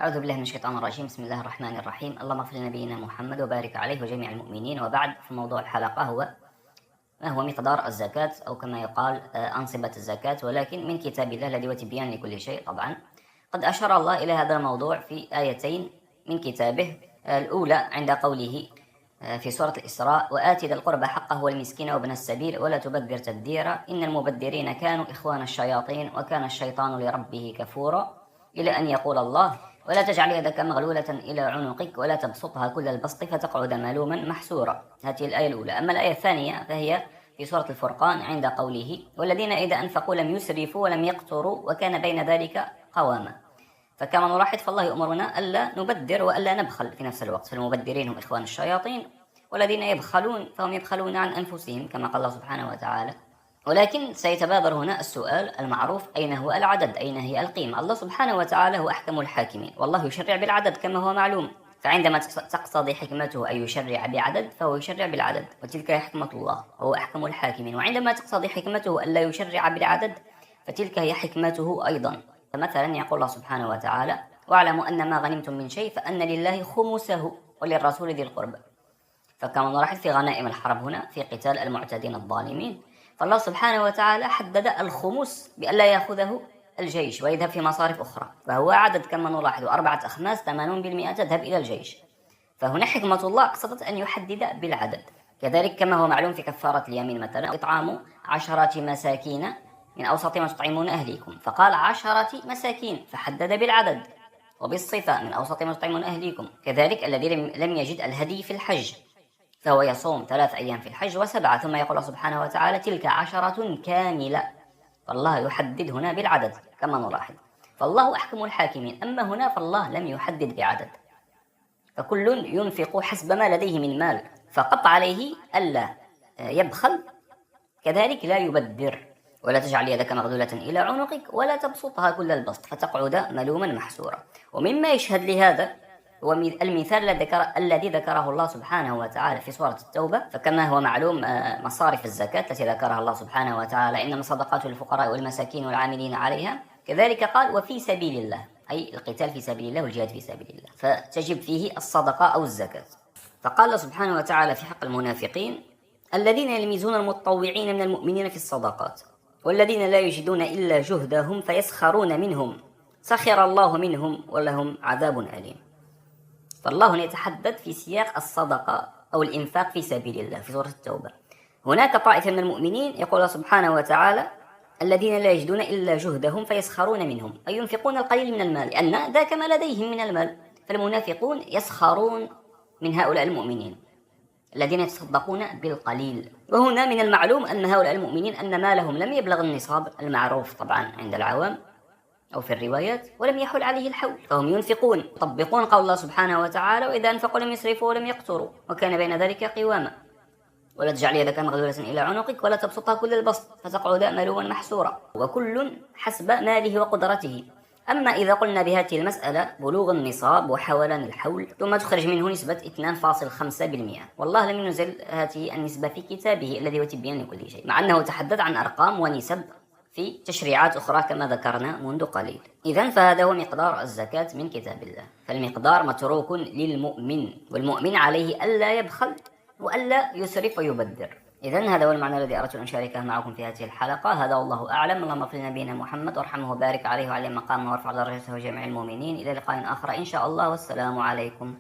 أعوذ بالله من الشيطان الرجيم. بسم الله الرحمن الرحيم. اللهم اغفر لنبينا محمد وبارك عليه وجميع المؤمنين. وبعد، فموضوع الحلقة هو ما هو مقدار الزكاة، أو كما يقال أنصبة الزكاة، ولكن من كتاب الله الذي هو تبيان لكل شيء. طبعا قد أشار الله إلى هذا الموضوع في آيتين من كتابه. الأولى عند قوله في سورة الإسراء: وآت ذا القربى حقه والمسكين وابن السبيل ولا تبذر تبذيرا إن المبذرين كانوا إخوان الشياطين وكان الشيطان لربه كفورا، إلى أن يقول الله: ولا تجعل يدك مغلولة إلى عنقك ولا تبسطها كل البسط فتقعد ملوما محسورا. هذه الآية الأولى. أما الآية الثانية فهي في سورة الفرقان عند قوله: والذين إذا أنفقوا لم يسرفوا ولم يقتروا وكان بين ذلك قواما. فكما نلاحظ فالله يأمرنا ألا نبذر وألا نبخل في نفس الوقت، فالمبذرين هم إخوان الشياطين، والذين يبخلون فهم يبخلون عن أنفسهم كما قال الله سبحانه وتعالى. ولكن سيتبادر هنا السؤال المعروف: أين هو العدد؟ أين هي القيمة؟ الله سبحانه وتعالى هو أحكم الحاكمين، والله يشرع بالعدد كما هو معلوم، فعندما تقتضي حكمته أن يشرع بعدد فهو يشرع بالعدد، وتلك هي حكمة الله وهو أحكم الحاكمين. وعندما تقتضي حكمته ألا يشرع بالعدد فتلك هي حكمته أيضا. فمثلا يقول الله سبحانه وتعالى: واعلموا أن ما غنمتم من شيء فأن لله خمسه وللرسول ذي القربى. فكما نلاحظ في غنائم الحرب هنا في قتال المعتدين الظالمين، فالله سبحانه وتعالى حدد الخمس بألا يأخذه الجيش ويذهب في مصارف أخرى، فهو عدد كما نلاحظ 4 أخماس 80% تذهب إلى الجيش. فهنا حكمة الله اقتضت أن يحدد بالعدد. كذلك كما هو معلوم في كفارة اليمين مثلا: إطعام 10 مساكين من أوسط ما تطعمون أهليكم، فقال 10 مساكين فحدد بالعدد وبالصفة: من أوسط ما تطعمون أهليكم. كذلك الذي لم يجد الهدي في الحج فهو يصوم 3 أيام في الحج و7، ثم يقول الله سبحانه وتعالى: تلك 10 كاملة. فالله يحدد هنا بالعدد كما نلاحظ، فالله أحكم الحاكمين. أما هنا فالله لم يحدد بعدد، فكل ينفق حسب ما لديه من مال، فقط عليه ألا يبخل، كذلك لا يبذر. ولا تجعل يدك مغلولة إلى عنقك ولا تبسطها كل البسط فتقعد ملوما محسورا. ومما يشهد لهذا هو المثال الذي ذكره الله سبحانه وتعالى في سورة التوبة. فكما هو معلوم مصارف الزكاة التي ذكرها الله سبحانه وتعالى: إنما الصدقات للفقراء والمساكين والعاملين عليها. كذلك قال: وفي سبيل الله، أي القتال في سبيل الله والجهاد في سبيل الله، فتجب فيه الصدقة أو الزكاة. فقال سبحانه وتعالى في حق المنافقين: الذين يلمزون المتطوعين من المؤمنين في الصدقات والذين لا يجدون إلا جهدهم فيسخرون منهم سخر الله منهم ولهم عذاب أليم. فالله هنا يتحدث في سياق الصدقة أو الإنفاق في سبيل الله في سورة التوبة. هناك طائفة من المؤمنين يقول سبحانه وتعالى: الذين لا يجدون إلا جهدهم فيسخرون منهم، أي ينفقون القليل من المال لأن ذاك ما لديهم من المال. فالمنافقون يسخرون من هؤلاء المؤمنين الذين يتصدقون بالقليل. وهنا من المعلوم أن هؤلاء المؤمنين أن مالهم لم يبلغ النصاب المعروف طبعا عند العوام أو في الروايات، ولم يحل عليه الحول، فهم ينفقون يطبقون قول الله سبحانه وتعالى: وإذا أنفقوا لم يسرفوا ولم يقتروا وكان بين ذلك قواما. ولا تجعل يدك مغلولة إلى عنقك ولا تبسطها كل البسط فتقعد ملوما محسورا. وكل حسب ماله وقدرته. أما إذا قلنا بهذه المسألة بلوغ النصاب وحولان الحول ثم تخرج منه نسبة 2.5%، والله لم ينزل هذه النسبة في كتابه الذي هو تبيان لكل شيء، مع أنه تحدث عن أرقام ونسب في تشريعات أخرى كما ذكرنا منذ قليل. إذن فهذا هو مقدار الزكاة من كتاب الله. فالمقدار متروك للمؤمن، والمؤمن عليه ألا يبخل وألا يسرف ويبذر. إذن هذا هو المعنى الذي أردت أن أشاركه معكم في هذه الحلقة. هذا والله أعلم. اللهم اغفر لنبينا محمد وارحمه وبارك عليه وعلى مقامه وارفع درجته جميع المؤمنين. إلى لقاء آخر إن شاء الله، والسلام عليكم.